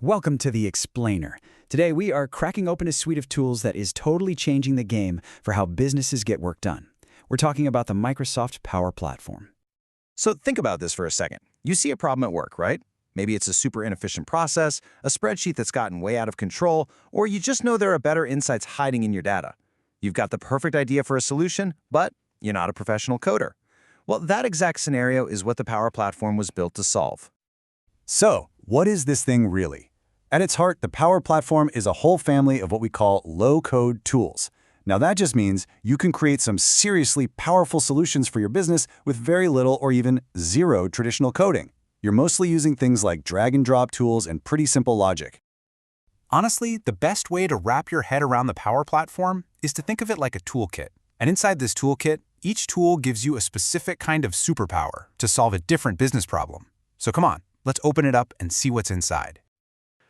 Welcome to the Explainer. Today we are cracking open a suite of tools that is totally changing the game for how businesses get work done. We're talking about the Microsoft Power Platform. So think about this for a second. You see a problem at work, right? Maybe it's a super inefficient process, a spreadsheet that's gotten way out of control, or you just know there are better insights hiding in your data. You've got the perfect idea for a solution, but you're not a professional coder. Well, that exact scenario is what the Power Platform was built to solve. So, what is this thing really? At its heart, the Power Platform is a whole family of what we call low-code tools. Now that just means you can create some seriously powerful solutions for your business with very little or even zero traditional coding. You're mostly using things like drag-and-drop tools and pretty simple logic. Honestly, the best way to wrap your head around the Power Platform is to think of it like a toolkit. And inside this toolkit, each tool gives you a specific kind of superpower to solve a different business problem. So come on, let's open it up and see what's inside.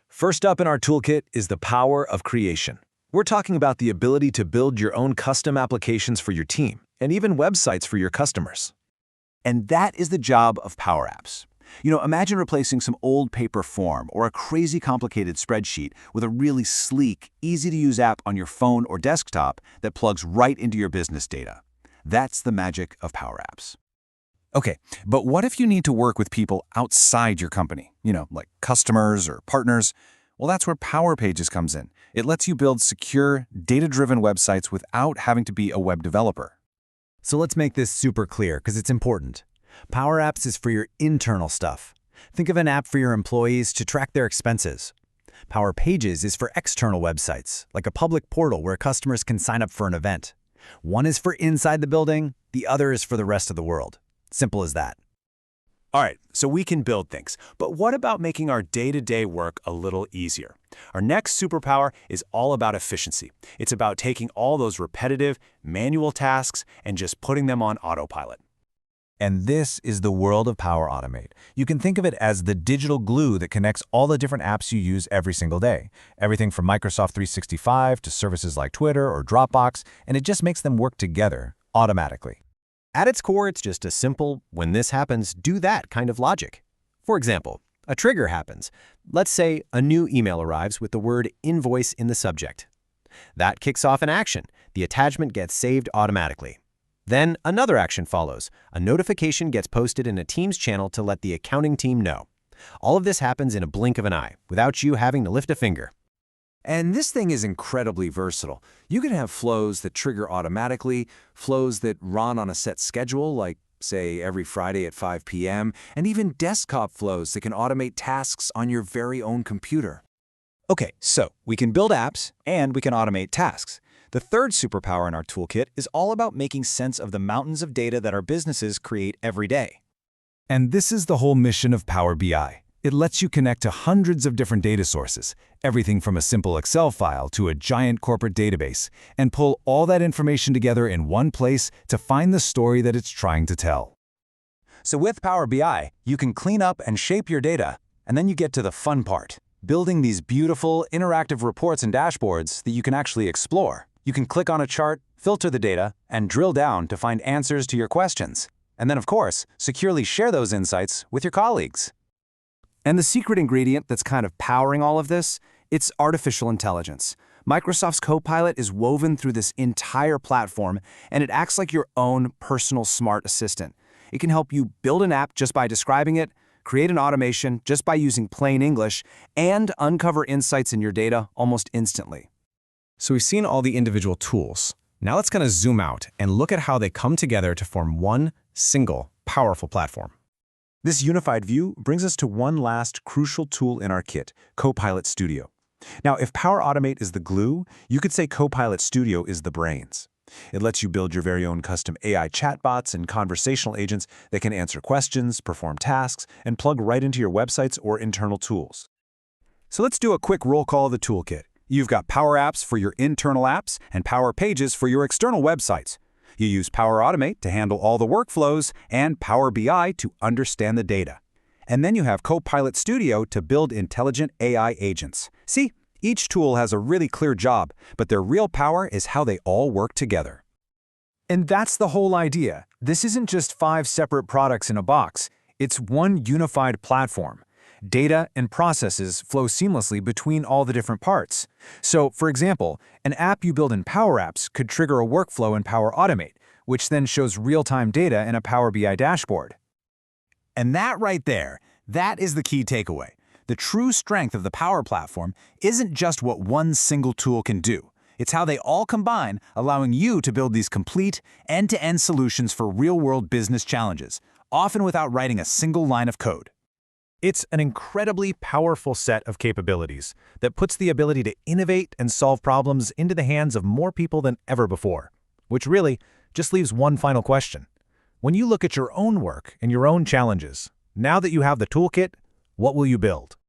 First up in our toolkit is the power of creation. We're talking about the ability to build your own custom applications for your team, and even websites for your customers. And that is the job of Power Apps. Imagine replacing some old paper form or a crazy complicated spreadsheet with a really sleek, easy-to-use app on your phone or desktop that plugs right into your business data. That's the magic of Power Apps. Okay, but what if you need to work with people outside your company? Like customers or partners? Well, that's where Power Pages comes in. It lets you build secure, data-driven websites without having to be a web developer. So let's make this super clear because it's important. Power Apps is for your internal stuff. Think of an app for your employees to track their expenses. Power Pages is for external websites, like a public portal where customers can sign up for an event. One is for inside the building, the other is for the rest of the world. Simple as that. All right, so we can build things, but what about making our day-to-day work a little easier? Our next superpower is all about efficiency. It's about taking all those repetitive, manual tasks and just putting them on autopilot. And this is the world of Power Automate. You can think of it as the digital glue that connects all the different apps you use every single day. Everything from Microsoft 365 to services like Twitter or Dropbox, and it just makes them work together automatically. At its core, it's just a simple, when this happens, do that kind of logic. For example, a trigger happens. Let's say a new email arrives with the word invoice in the subject. That kicks off an action. The attachment gets saved automatically. Then another action follows. A notification gets posted in a Teams channel to let the accounting team know. All of this happens in a blink of an eye, without you having to lift a finger. And this thing is incredibly versatile. You can have flows that trigger automatically, flows that run on a set schedule, like, say, every Friday at 5 p.m., and even desktop flows that can automate tasks on your very own computer. Okay, so we can build apps and we can automate tasks. The third superpower in our toolkit is all about making sense of the mountains of data that our businesses create every day. And this is the whole mission of Power BI. It lets you connect to hundreds of different data sources, everything from a simple Excel file to a giant corporate database, and pull all that information together in one place to find the story that it's trying to tell. So with Power BI, you can clean up and shape your data, and then you get to the fun part, building these beautiful, interactive reports and dashboards that you can actually explore. You can click on a chart, filter the data, and drill down to find answers to your questions. And then, of course, securely share those insights with your colleagues. And the secret ingredient that's kind of powering all of this, it's artificial intelligence. Microsoft's Copilot is woven through this entire platform, and it acts like your own personal smart assistant. It can help you build an app just by describing it, create an automation just by using plain English, and uncover insights in your data almost instantly. So we've seen all the individual tools. Now let's kind of zoom out and look at how they come together to form one single, powerful platform. This unified view brings us to one last crucial tool in our kit, Copilot Studio. Now, if Power Automate is the glue, you could say Copilot Studio is the brains. It lets you build your very own custom AI chatbots and conversational agents that can answer questions, perform tasks, and plug right into your websites or internal tools. So let's do a quick roll call of the toolkit. You've got Power Apps for your internal apps and Power Pages for your external websites. You use Power Automate to handle all the workflows and Power BI to understand the data. And then you have Copilot Studio to build intelligent AI agents. See, each tool has a really clear job, but their real power is how they all work together. And that's the whole idea. This isn't just 5 separate products in a box. It's one unified platform. Data and processes flow seamlessly between all the different parts. So, for example, an app you build in Power Apps could trigger a workflow in Power Automate, which then shows real-time data in a Power BI dashboard. And that right there, that is the key takeaway. The true strength of the Power Platform isn't just what one single tool can do. It's how they all combine, allowing you to build these complete, end-to-end solutions for real-world business challenges, often without writing a single line of code. It's an incredibly powerful set of capabilities that puts the ability to innovate and solve problems into the hands of more people than ever before, which really just leaves one final question. When you look at your own work and your own challenges, now that you have the toolkit, what will you build?